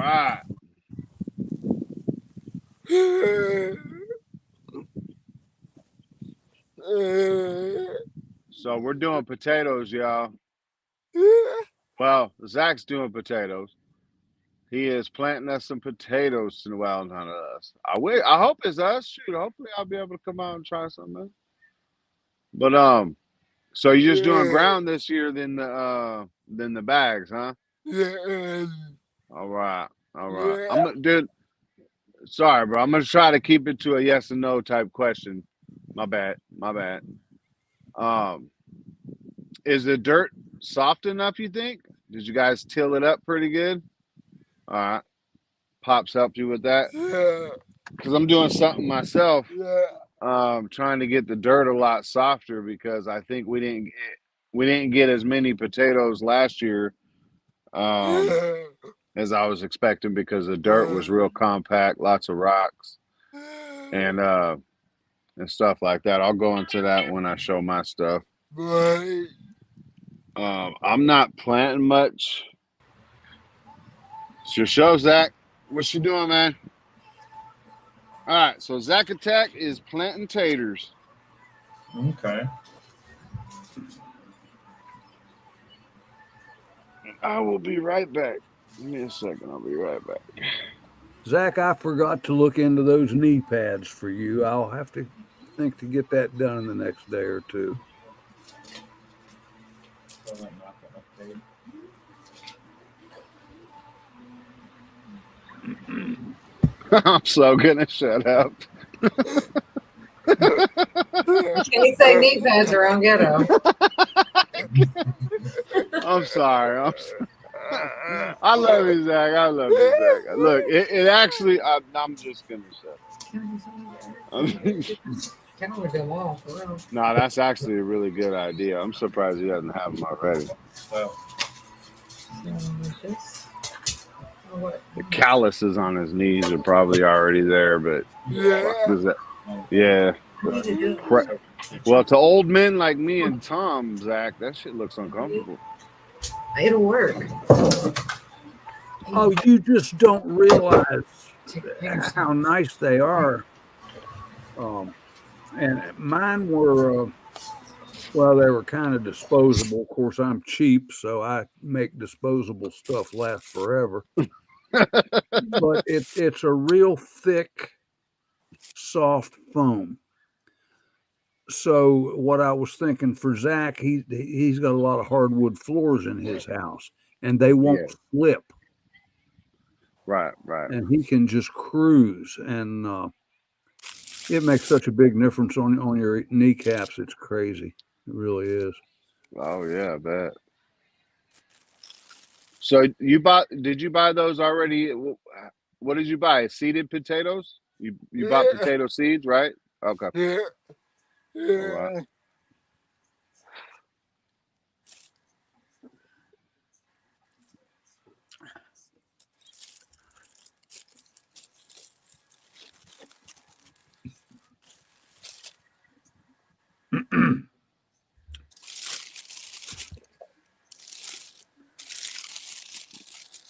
right. So we're doing potatoes, y'all. Well, Zach's doing potatoes. He is planting us some potatoes in the wild, not us. I hope it's us. Shoot, hopefully I'll be able to come out and try something. But so you're just doing ground this year than the bags, huh? All right, all right. Dude. Sorry, bro. I'm gonna try to keep it to a yes and no type question. My bad. My bad. Um, is the dirt soft enough? You think? Did you guys till it up pretty good? All right. Pops helped you with that because I'm doing something myself. Trying to get the dirt a lot softer because I think we didn't get as many potatoes last year as I was expecting because the dirt was real compact, lots of rocks, and stuff like that. I'll go into that when I show my stuff. I'm not planting much. It's your show, Zach. What you doing, man? All right, so Zach Attack is planting taters. Okay. I will be right back. Give me a second. I'll be right back. Zach, I forgot to look into those knee pads for you. I'll have to think to get that done in the next day or two. I'm so gonna shut up. Can't say knee pads around ghetto. I'm sorry. I love you, Zach. I love you, Zach. Look, it actually. I'm just gonna shut up. No, that's actually a really good idea. I'm surprised he doesn't have them already. Well, the calluses on his knees are probably already there, but yeah. Well, to old men like me and Tom, Zach, that shit looks uncomfortable. It'll work. Oh, you just don't realize how nice they are. And mine were, well, they were kind of disposable. Of course, I'm cheap, so I make disposable stuff last forever. But it's a real thick, soft foam. So what I was thinking for Zach, he's got a lot of hardwood floors in his house, and they won't slip. Right. And he can just cruise, and it makes such a big difference on your kneecaps. It's crazy. It really is. Oh yeah, I bet. So did you buy those already? What did you buy? Seeded potatoes? You bought potato seeds, right? Okay. Yeah. All right.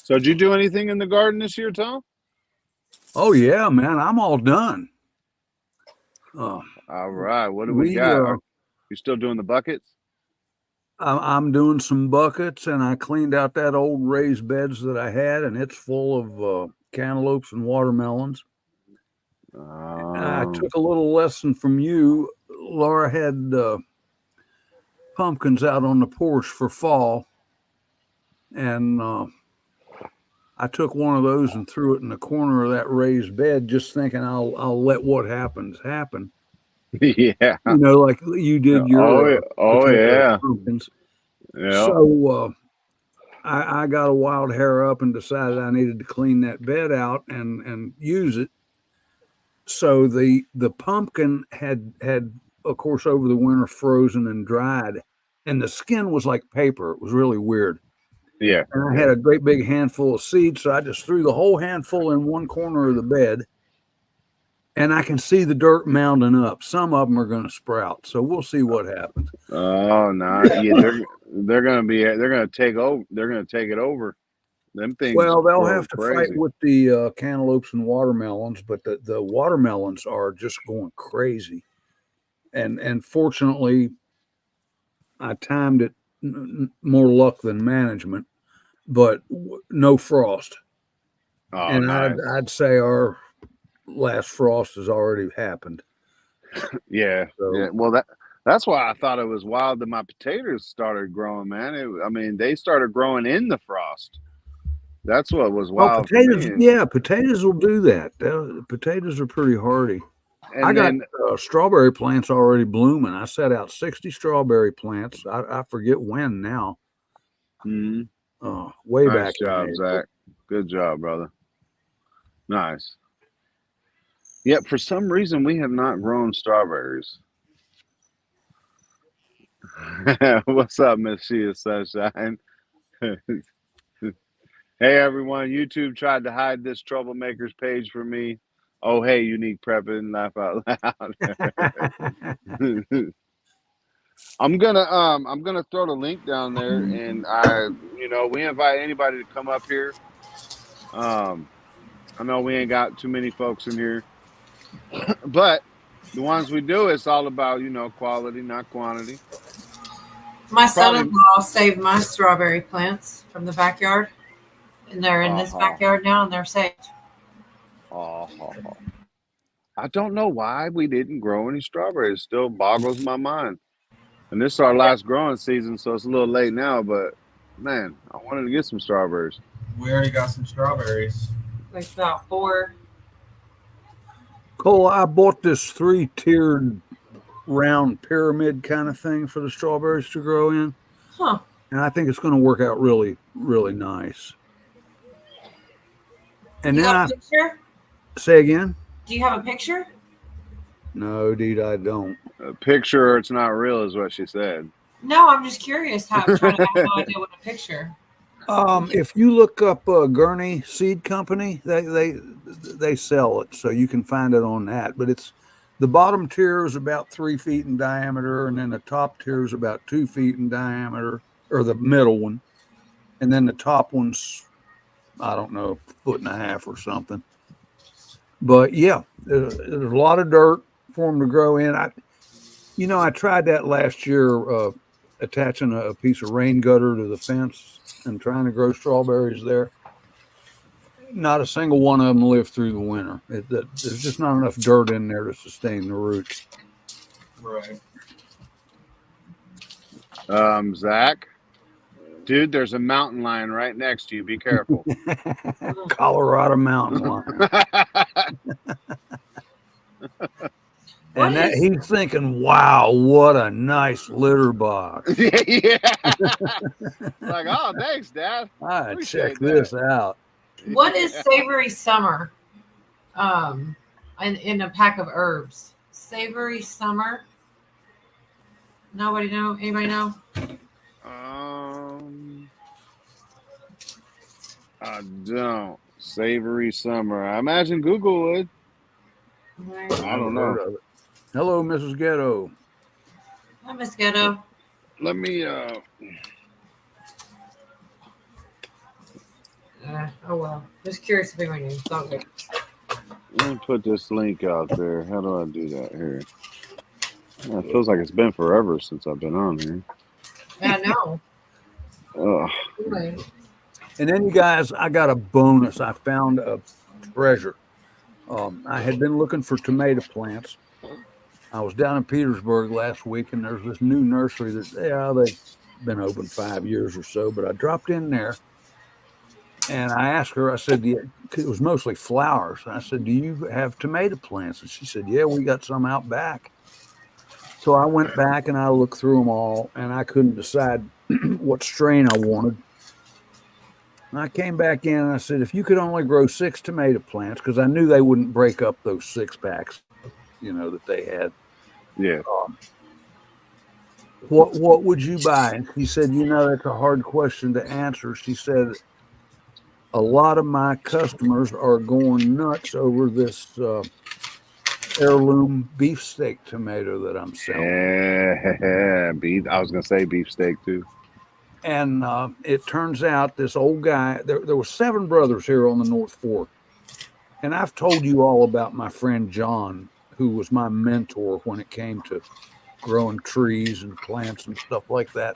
So did you do anything in the garden this year, Tom? Oh yeah, man, I'm all done. All right. What do we got? You still doing the buckets? I'm doing some buckets, and I cleaned out that old raised beds that I had, and it's full of cantaloupes and watermelons. I took a little lesson from you. Laura had pumpkins out on the porch for fall, and I took one of those and threw it in the corner of that raised bed, just thinking I'll let what happens happen. Yeah, you know, like you did your pumpkins. Yeah. So I got a wild hair up and decided I needed to clean that bed out and use it. So the pumpkin had of course over the winter frozen and dried, and the skin was like paper. It was really weird. Yeah. And I had a great big handful of seeds, so I just threw the whole handful in one corner of the bed, and I can see the dirt mounding up. Some of them are going to sprout, so we'll see what happens. Oh no! Yeah, they're going to take over. They're going to take it over. Them things. Well, they'll grow have to crazy. fight with the cantaloupes and watermelons, but the watermelons are just going crazy. And fortunately, I timed it more luck than management, but no frost. Oh, And nice. I'd say our last frost has already happened. Yeah, So- yeah. Well, that's why I thought it was wild that my potatoes started growing, man. I mean, they started growing in the frost. That's what was Oh, wild for potatoes! me. Yeah, potatoes will do that. Potatoes are pretty hardy. And I got then, strawberry plants already blooming. I set out 60 strawberry plants. I forget when now. mhm. Way Nice back. job, in Zach. Good job, brother. Nice. Yep. For some reason, we have not grown strawberries. What's up, Miss Shia Sunshine? Hey, everyone. YouTube tried to hide this troublemakers page from me. Oh, hey, unique prepping. Laugh out loud. I'm gonna throw the link down there, and we invite anybody to come up here. I know we ain't got too many folks in here, but the ones we do, it's all about quality, not quantity. My Probably- son-in-law saved my strawberry plants from the backyard, and they're in this backyard now, and they're saved. I don't know why we didn't grow any strawberries. It still boggles my mind. And this is our last growing season, so it's a little late now. But man, I wanted to get some strawberries. We already got some strawberries. Like about 4. Cole, I bought this 3-tiered round pyramid kind of thing for the strawberries to grow in. Huh. And I think it's going to work out really, really nice. And You then have a picture? say again? Do you have a picture? No, dude, I don't. A picture, it's not real, is what she said. No, I'm just curious. I'm trying to have no idea what a picture. If you look up Gurney Seed Company, they sell it, so you can find it on that. But it's the bottom tier is about 3 feet in diameter, and then the top tier is about 2 feet in diameter, or the middle one, and then the top one's, I don't know, 1.5 feet or something. But yeah, there's a lot of dirt for them to grow in. I tried that last year, attaching a piece of rain gutter to the fence and trying to grow strawberries there. Not a single one of them lived through the winter. There's just not enough dirt in there to sustain the roots. Right. Zach, dude, there's a mountain lion right next to you. Be careful. Colorado mountain lion. And he's thinking, wow, what a nice litter box. Yeah. Like, oh, thanks, Dad. I Appreciate check this out. What is savory summer? In a pack of herbs. Savory summer. Nobody know? Anybody know? I don't. Savory summer. I imagine Google would. I don't know. Hello, Mrs. Ghetto. Hi, Miss Ghetto. Let me oh well. Just curious if anyone knew. It's all good. let me put this link out there. How do I do that here? Yeah, it feels like it's been forever since I've been on here. Yeah, I know. Ugh. And then, you guys, I got a bonus. I found a treasure. I had been looking for tomato plants. I was down in Petersburg last week, and there's this new nursery that they've been open 5 years or so. But I dropped in there, and I asked her. I said, it was mostly flowers. I said, "Do you have tomato plants?" And she said, "Yeah, we got some out back." So I went back and I looked through them all, and I couldn't decide what strain I wanted. And I came back in and I said, if you could only grow 6 tomato plants, because I knew they wouldn't break up those 6-packs, that they had. Yeah. What would you buy? And she said, that's a hard question to answer. She said, a lot of my customers are going nuts over this heirloom beefsteak tomato that I'm selling. Yeah, beef. I was gonna say beefsteak too. And it turns out this old guy, there were 7 brothers here on the North Fork. And I've told you all about my friend John, who was my mentor when it came to growing trees and plants and stuff like that.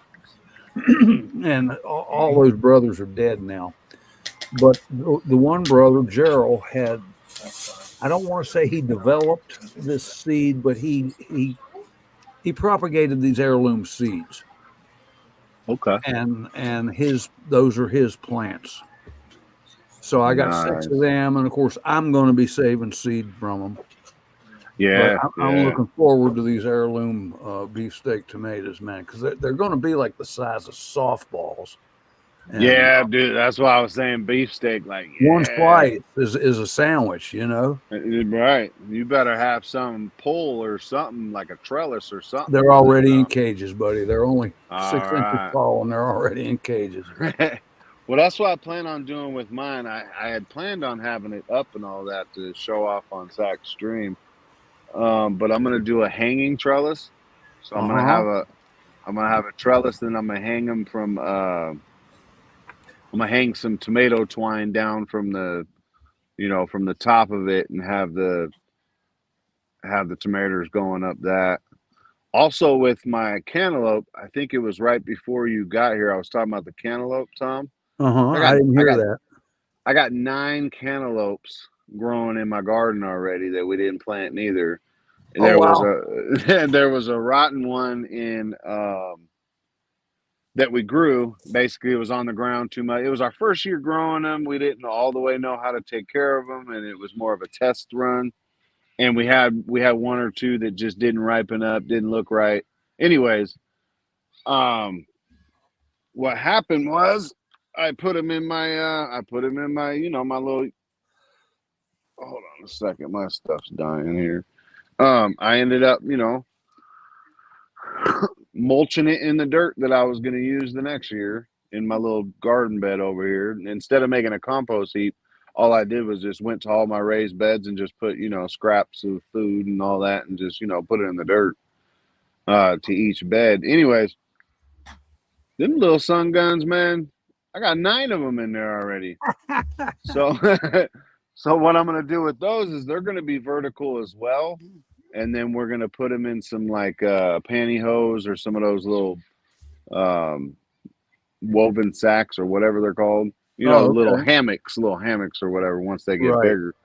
And all those brothers are dead now. But the one brother, Gerald, had, I don't want to say he developed this seed, but he propagated these heirloom seeds. Okay. And those are his plants. So I got 6 of them, and of course I'm going to be saving seed from them. Yeah, but I'm looking forward to these heirloom beefsteak tomatoes, man, because they're going to be like the size of softballs. And, yeah, dude, that's why I was saying beefsteak. Like, one slice is a sandwich, you know. Right. You better have some pole or something like a trellis or something. They're already in cages, buddy. They're only 6 inches right. tall, and they're already in cages. Well, that's what I plan on doing with mine. I had planned on having it up and all that to show off on Zach's stream, but I'm gonna do a hanging trellis. So I'm gonna have a trellis, then I'm gonna hang them from. I'm gonna hang some tomato twine down from the, from the top of it, and have the tomatoes going up that. Also with my cantaloupe, I think it was right before you got here. I was talking about the cantaloupe, Tom. I didn't hear that. I got 9 cantaloupes growing in my garden already that we didn't plant neither. There was a rotten one in that we grew. Basically, it was on the ground too much. It was our first year growing them. We didn't all the way know how to take care of them, and it was more of a test run. And we had 1 or 2 that just didn't ripen up, didn't look right. Anyways, what happened was I put them in my my little. Hold on a second, my stuff's dying here. I ended up, mulching it in the dirt that I was going to use the next year in my little garden bed over here. And instead of making a compost heap, all I did was just went to all my raised beds and just put, scraps of food and all that, and just, put it in the dirt to each bed. Anyways, them little sun guns, man, I got 9 of them in there already. So, so what I'm going to do with those is they're going to be vertical as well. And then we're going to put them in some like pantyhose or some of those little woven sacks or whatever they're called. Little hammocks or whatever once they get bigger.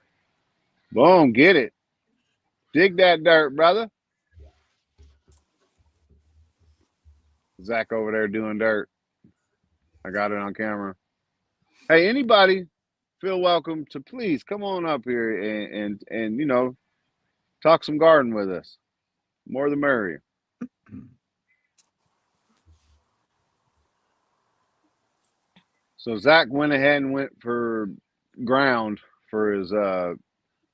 Boom, get it. Dig that dirt, brother. Zach over there doing dirt. I got it on camera. Hey, anybody feel welcome to please come on up here and talk some garden with us. More the merrier. So Zach went ahead and went for ground for his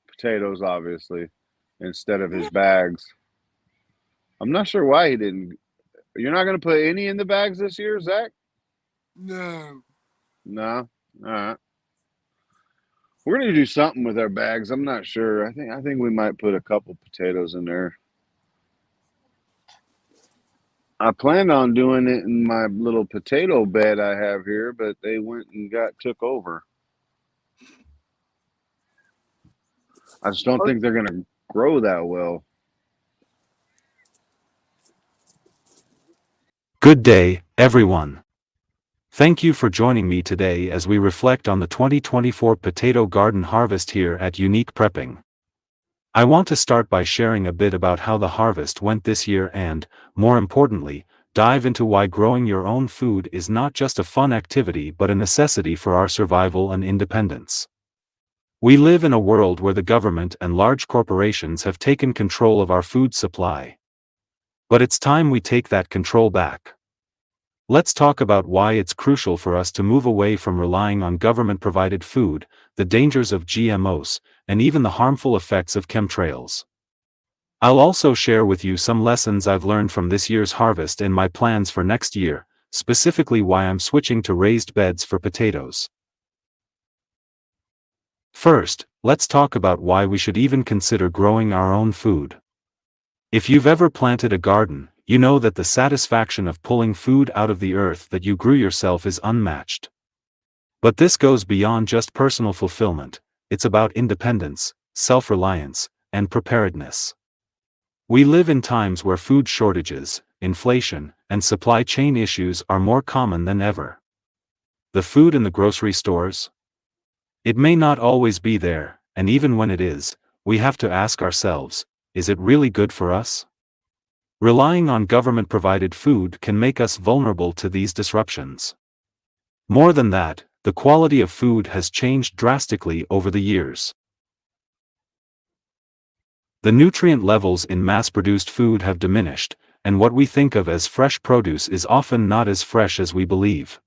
potatoes, obviously, instead of his bags. I'm not sure why he didn't. You're not going to put any in the bags this year, Zach? No. No? All right. We're going to do something with our bags. I'm not sure. I think we might put a couple potatoes in there. I planned on doing it in my little potato bed I have here, but they went and took over. I just don't think they're going to grow that well. Good day, everyone. Thank you for joining me today as we reflect on the 2024 potato garden harvest here at Unique Prepping. I want to start by sharing a bit about how the harvest went this year and, more importantly, dive into why growing your own food is not just a fun activity but a necessity for our survival and independence. We live in a world where the government and large corporations have taken control of our food supply. But it's time we take that control back. Let's talk about why it's crucial for us to move away from relying on government-provided food, the dangers of GMOs, and even the harmful effects of chemtrails. I'll also share with you some lessons I've learned from this year's harvest and my plans for next year, specifically why I'm switching to raised beds for potatoes. First, let's talk about why we should even consider growing our own food. If you've ever planted a garden, you know that the satisfaction of pulling food out of the earth that you grew yourself is unmatched. But this goes beyond just personal fulfillment. It's about independence, self-reliance, and preparedness. We live in times where food shortages, inflation, and supply chain issues are more common than ever. The food in the grocery stores? It may not always be there, and even when it is, we have to ask ourselves, is it really good for us? Relying on government-provided food can make us vulnerable to these disruptions. More than that, the quality of food has changed drastically over the years. The nutrient levels in mass-produced food have diminished, and what we think of as fresh produce is often not as fresh as we believe.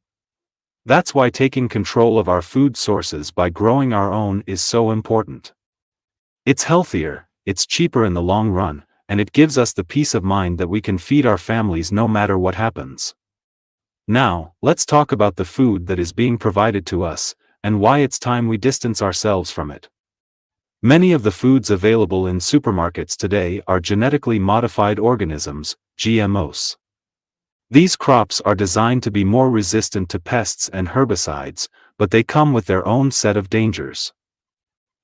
That's why taking control of our food sources by growing our own is so important. It's healthier, it's cheaper in the long run, and it gives us the peace of mind that we can feed our families no matter what happens. Now, let's talk about the food that is being provided to us, and why it's time we distance ourselves from it. Many of the foods available in supermarkets today are genetically modified organisms, GMOs. These crops are designed to be more resistant to pests and herbicides, but they come with their own set of dangers.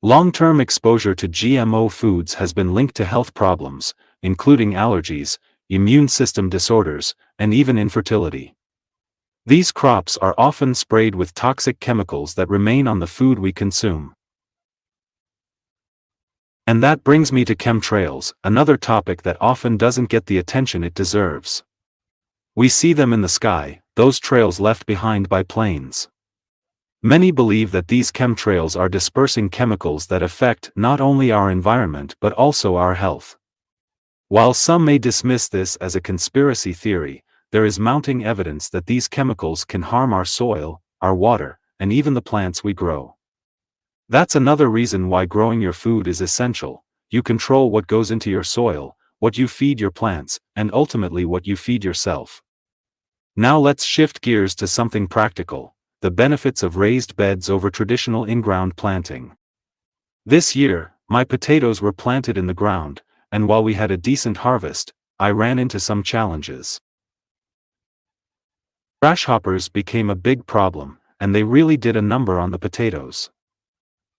Long-term exposure to GMO foods has been linked to health problems, including allergies, immune system disorders, and even infertility. These crops are often sprayed with toxic chemicals that remain on the food we consume. And that brings me to chemtrails, another topic that often doesn't get the attention it deserves. We see them in the sky, those trails left behind by planes. Many believe that these chemtrails are dispersing chemicals that affect not only our environment but also our health. While some may dismiss this as a conspiracy theory, there is mounting evidence that these chemicals can harm our soil, our water, and even the plants we grow. That's another reason why growing your food is essential. You control what goes into your soil, what you feed your plants, and ultimately what you feed yourself. Now let's shift gears to something practical, the benefits of raised beds over traditional in-ground planting. This year, my potatoes were planted in the ground, and while we had a decent harvest, I ran into some challenges. Grasshoppers became a big problem, and they really did a number on the potatoes.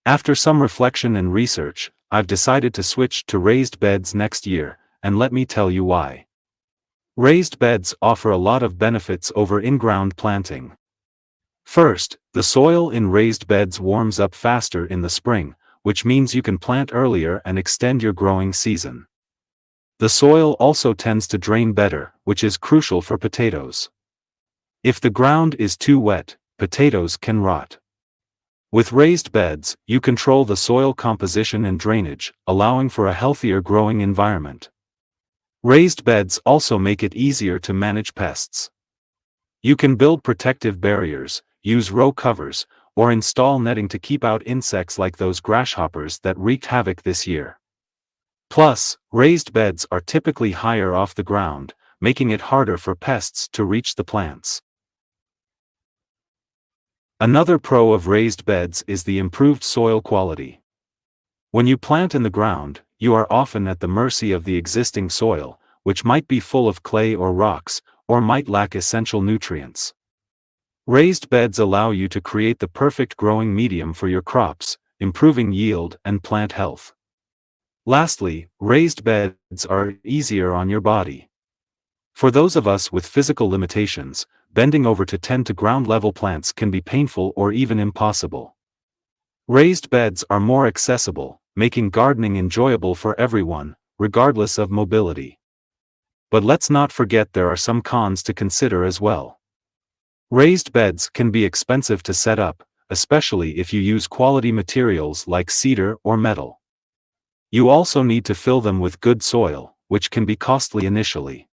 After some reflection and research, I've decided to switch to raised beds next year, and let me tell you why. Raised beds offer a lot of benefits over in-ground planting. First, the soil in raised beds warms up faster in the spring, which means you can plant earlier and extend your growing season. The soil also tends to drain better, which is crucial for potatoes. If the ground is too wet, potatoes can rot. With raised beds, you control the soil composition and drainage, allowing for a healthier growing environment. Raised beds also make it easier to manage pests. You can build protective barriers, use row covers, or install netting to keep out insects like those grasshoppers that wreaked havoc this year. Plus, raised beds are typically higher off the ground, making it harder for pests to reach the plants. Another pro of raised beds is the improved soil quality. When you plant in the ground, you are often at the mercy of the existing soil, which might be full of clay or rocks, or might lack essential nutrients. Raised beds allow you to create the perfect growing medium for your crops, improving yield and plant health. Lastly, raised beds are easier on your body. For those of us with physical limitations, bending over to tend to ground-level plants can be painful or even impossible. Raised beds are more accessible, making gardening enjoyable for everyone, regardless of mobility. But let's not forget there are some cons to consider as well. Raised beds can be expensive to set up, especially if you use quality materials like cedar or metal. You also need to fill them with good soil, which can be costly initially.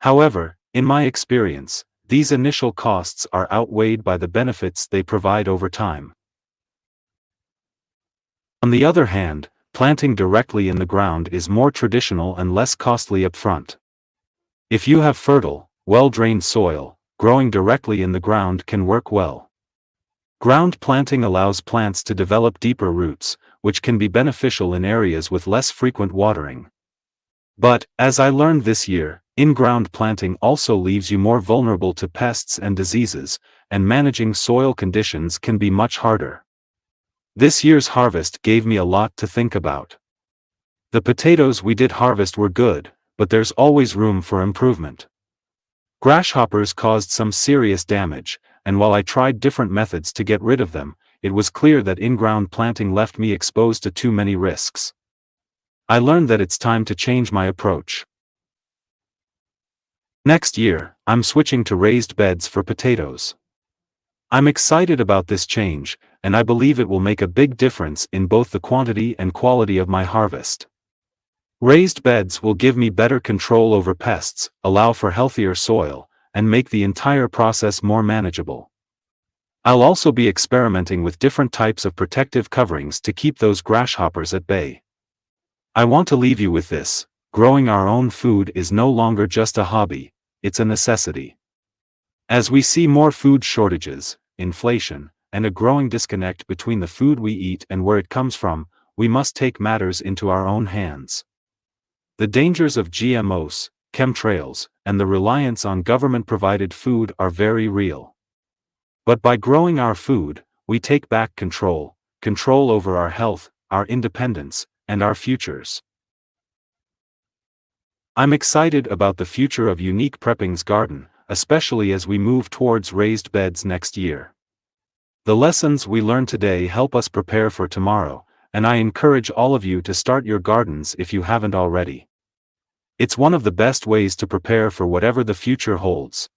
However, in my experience, these initial costs are outweighed by the benefits they provide over time. On the other hand, planting directly in the ground is more traditional and less costly upfront. If you have fertile, well-drained soil, growing directly in the ground can work well. Ground planting allows plants to develop deeper roots, which can be beneficial in areas with less frequent watering. But, as I learned this year, In-ground planting also leaves you more vulnerable to pests and diseases, and managing soil conditions can be much harder. This year's harvest gave me a lot to think about. The potatoes we did harvest were good, but there's always room for improvement. Grasshoppers caused some serious damage, and while I tried different methods to get rid of them, it was clear that in-ground planting left me exposed to too many risks. I learned that it's time to change my approach. Next year, I'm switching to raised beds for potatoes. I'm excited about this change, and I believe it will make a big difference in both the quantity and quality of my harvest. Raised beds will give me better control over pests, allow for healthier soil, and make the entire process more manageable. I'll also be experimenting with different types of protective coverings to keep those grasshoppers at bay. I want to leave you with this: growing our own food is no longer just a hobby, it's a necessity. As we see more food shortages, inflation, and a growing disconnect between the food we eat and where it comes from, we must take matters into our own hands. The dangers of GMOs, chemtrails, and the reliance on government-provided food are very real. But by growing our food, we take back control over our health, our independence, and our futures. I'm excited about the future of Unique Prepping's garden, especially as we move towards raised beds next year. The lessons we learn today help us prepare for tomorrow, and I encourage all of you to start your gardens if you haven't already. It's one of the best ways to prepare for whatever the future holds.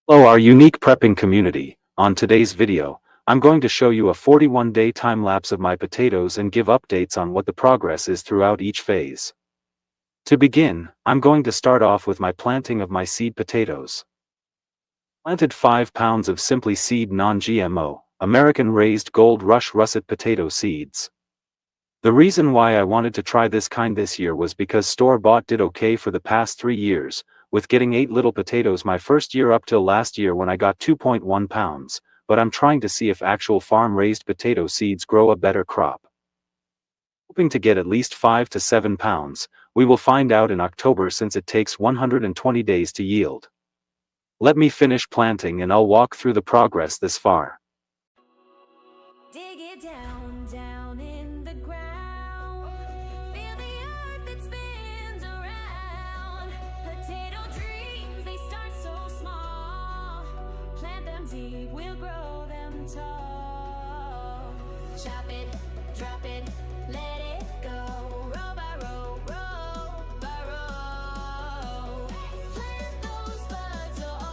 Hello, our Unique Prepping community. On today's video, I'm going to show you a 41-day time lapse of my potatoes and give updates on what the progress is throughout each phase. To begin, I'm going to start off with my planting of my seed potatoes. Planted 5 pounds of Simply Seed non-GMO, American raised Gold Rush russet potato seeds. The reason why I wanted to try this kind this year was because store-bought did okay for the past 3 years, with getting 8 little potatoes my first year up till last year when I got 2.1 pounds, but I'm trying to see if actual farm-raised potato seeds grow a better crop. Hoping to get at least 5 to 7 pounds, we will find out in October since it takes 120 days to yield. Let me finish planting and I'll walk through the progress this far. Dig it down, down in the ground. Feel the earth that spins around. Potato dreams, they start so small. Plant them deep, we'll grow them tall. Chop it, drop it, let it go. Row by row, row by row. Plant those buds all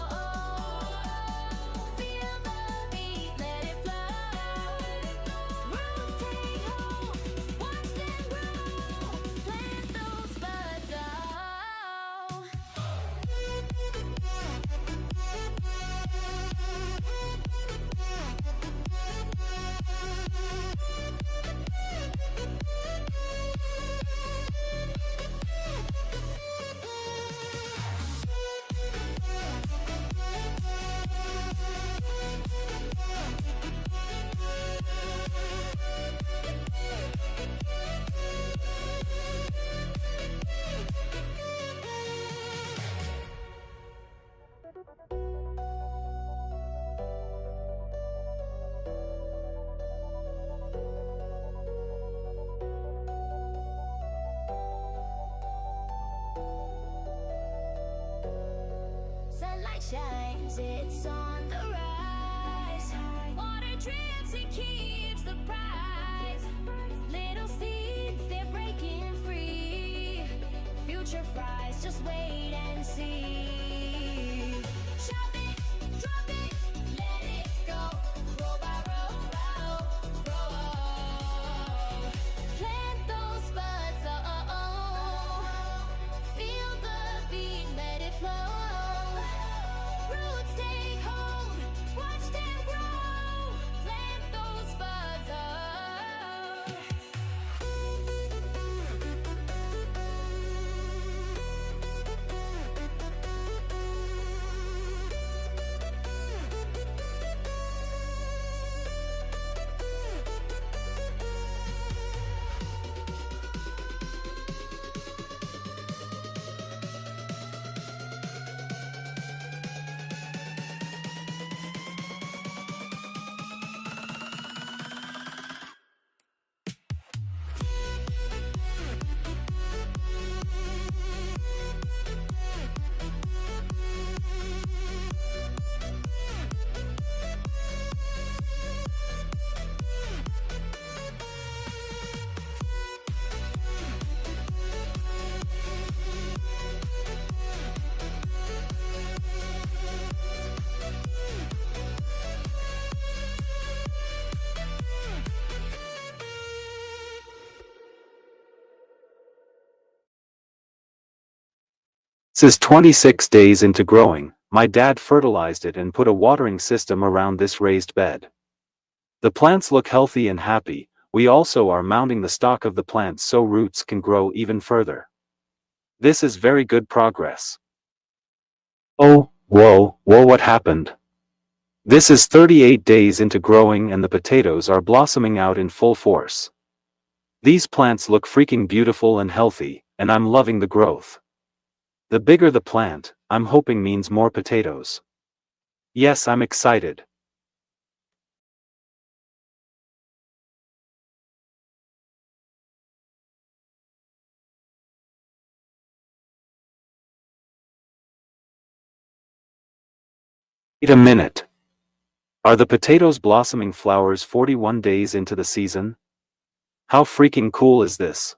sunlight shines, it's on the rise. Water drips, it keeps the prize. Little seeds, they're breaking free. Future fries, just wait and see. Chop it, drop it, let it go. Roll by roll, roll, roll. Plant those spuds, feel the beat, let it flow. Roots take hold, watch them grow. Plant those spuds, This is 26 days into growing. My dad fertilized it and put a watering system around this raised bed. The plants look healthy and happy. We also are mounting the stock of the plants so roots can grow even further. This is very good progress. Oh, whoa, what happened? This is 38 days into growing and the potatoes are blossoming out in full force. These plants look freaking beautiful and healthy, and I'm loving the growth. The bigger the plant, I'm hoping means more potatoes. Yes, I'm excited. Wait a minute. Are the potatoes blossoming flowers 41 days into the season? How freaking cool is this?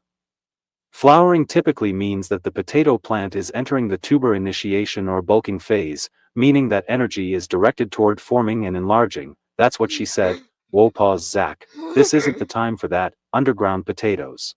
Flowering typically means that the potato plant is entering the tuber initiation or bulking phase, meaning that energy is directed toward forming and enlarging. That's what she said. Whoa, pause, Zach. This isn't the time for that. Underground potatoes.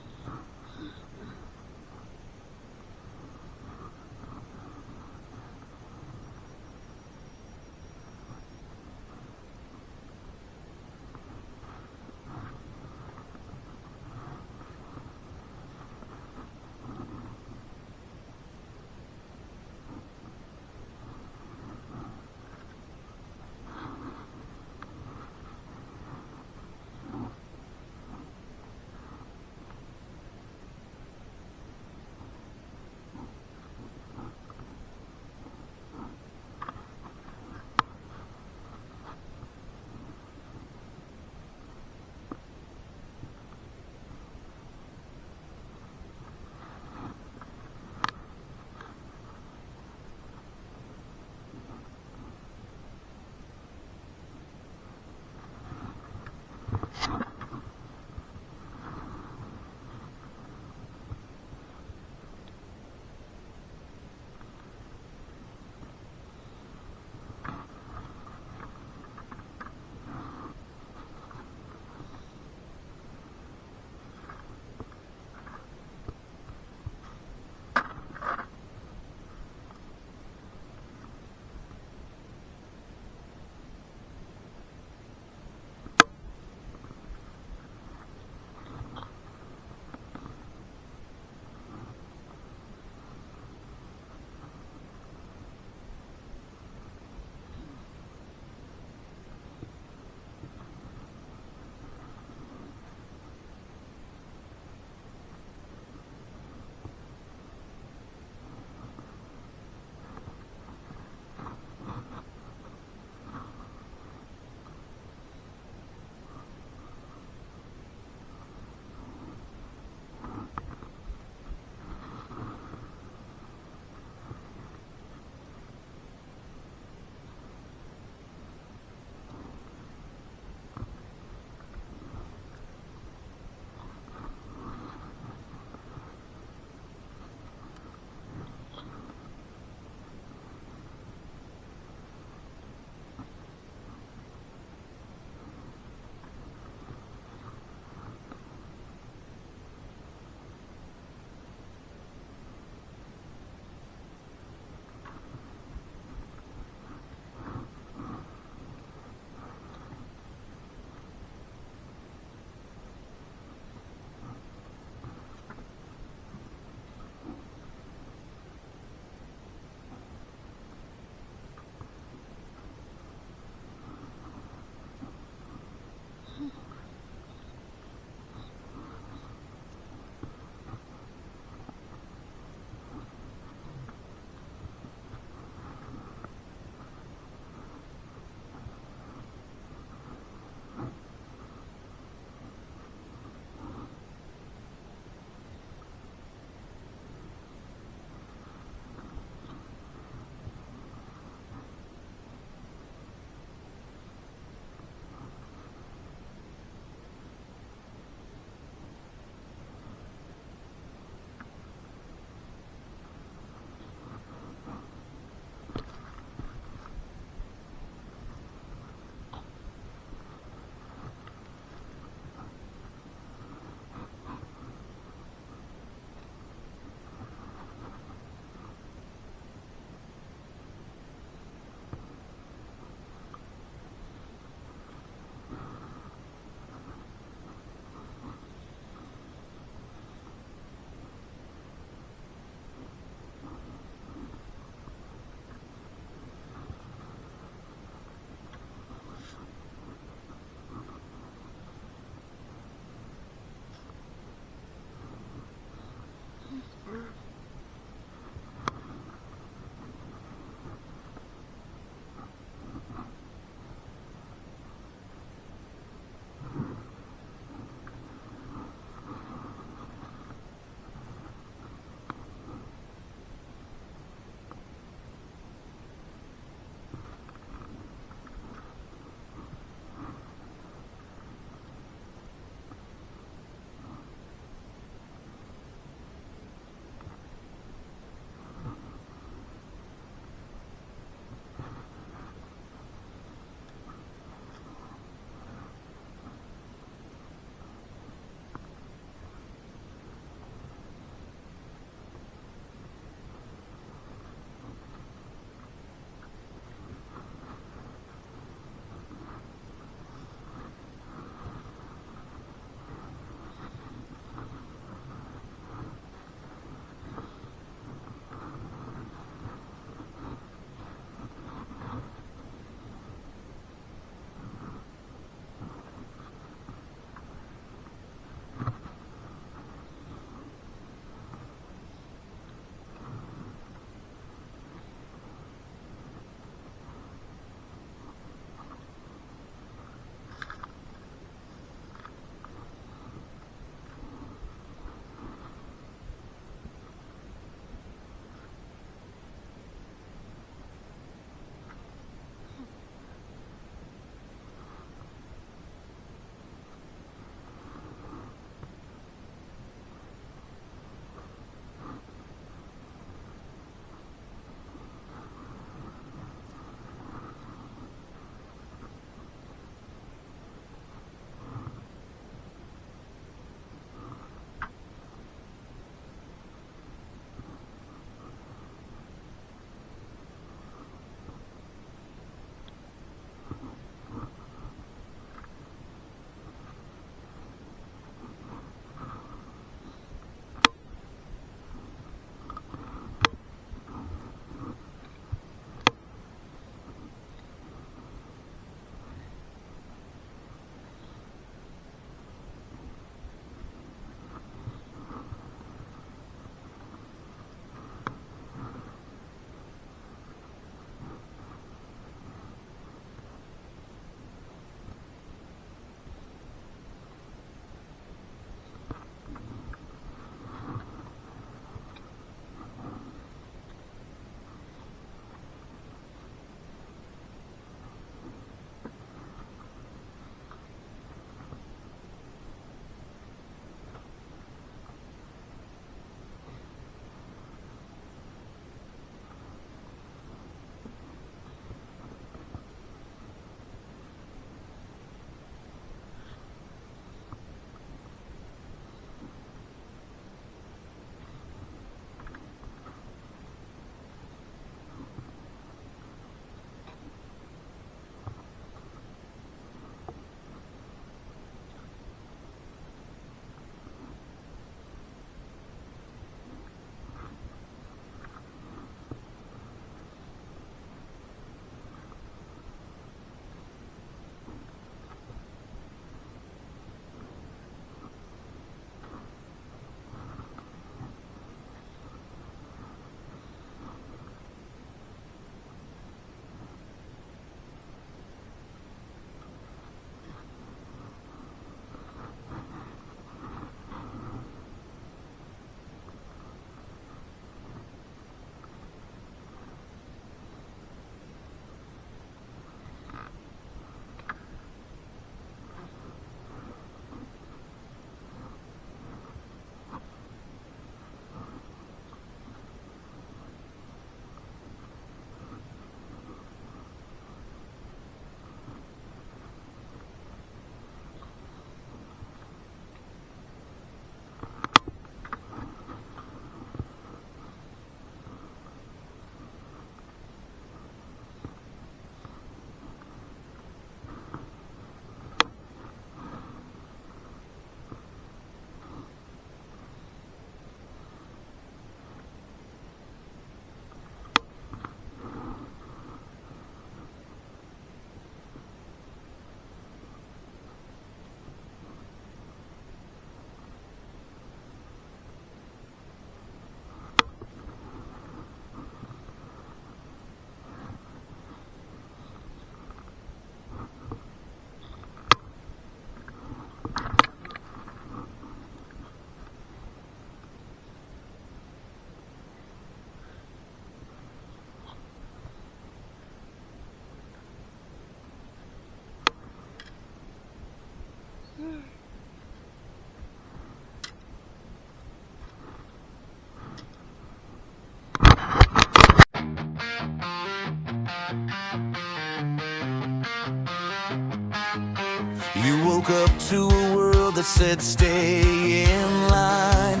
woke up to a world that said stay in line.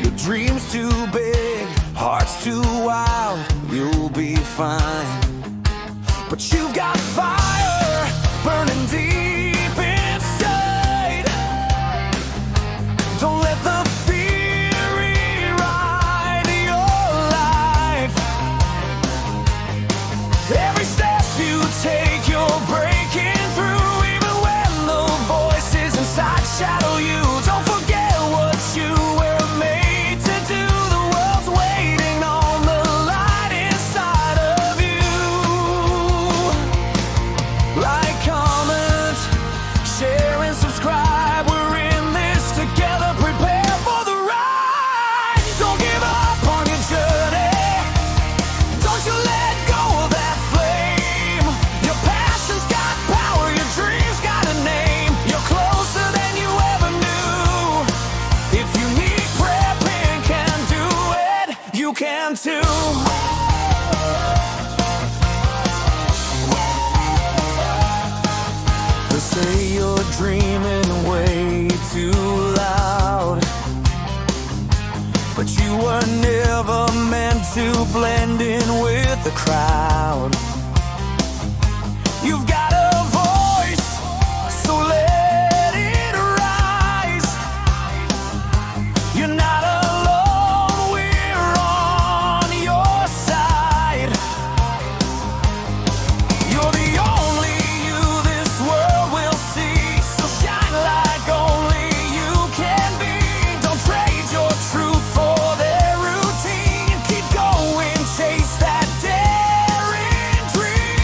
Your dreams too big, heart's too wild, you'll be fine. But you've got fire burning deep inside. Don't let the fear rewrite your life. Every step you take, you're breaking through. Even when the voices inside shadow you, don't forget what you were made to do. The world's waiting on the light inside of you. Like, comment, share and subscribe. We're in this together. Prepare for the ride. Don't give up on your journey. Don't you let go of that flame. Your passion's got power, your dreams got a name. You're closer than you ever knew. If you need prepping, can do it, you can too. They say you're dreaming way too loud, but you were never meant to blend in with the crowd. You've got a voice, so let it rise. You're not alone, we're on your side. You're the only you this world will see, so shine like only you can be. Don't trade your truth for their routine. Keep going, chase that daring dream.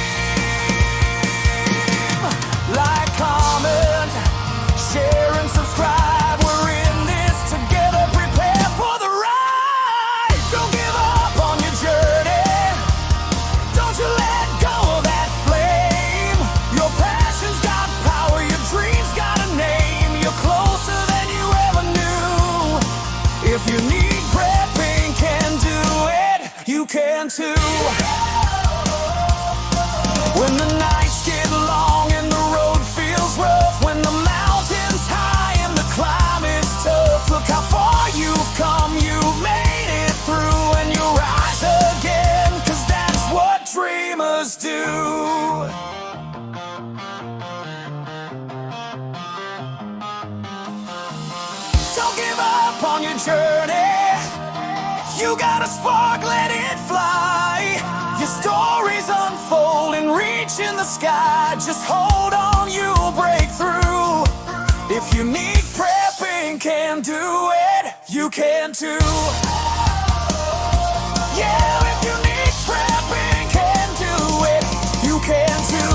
Like, comment, share and subscribe. We're in this together. Prepare for the ride. Don't give up on your journey. Don't you let go of that flame. Your passion's got power, your dreams got a name. You're closer than you ever knew. If you need prepping, can do it, you can too. When the nights get long and the road feels rough, when the mountain's high and the climb is tough, look how far you've come, you've made it through, and you'll rise again, 'cause that's what dreamers do. Don't give up on your journey. You got a spark, let it fly. Your stories unfold and reach in the sky. Just hold on, you'll break through. If you need prepping, can do it, you can too. Yeah, if you need prepping, can do it, you can too.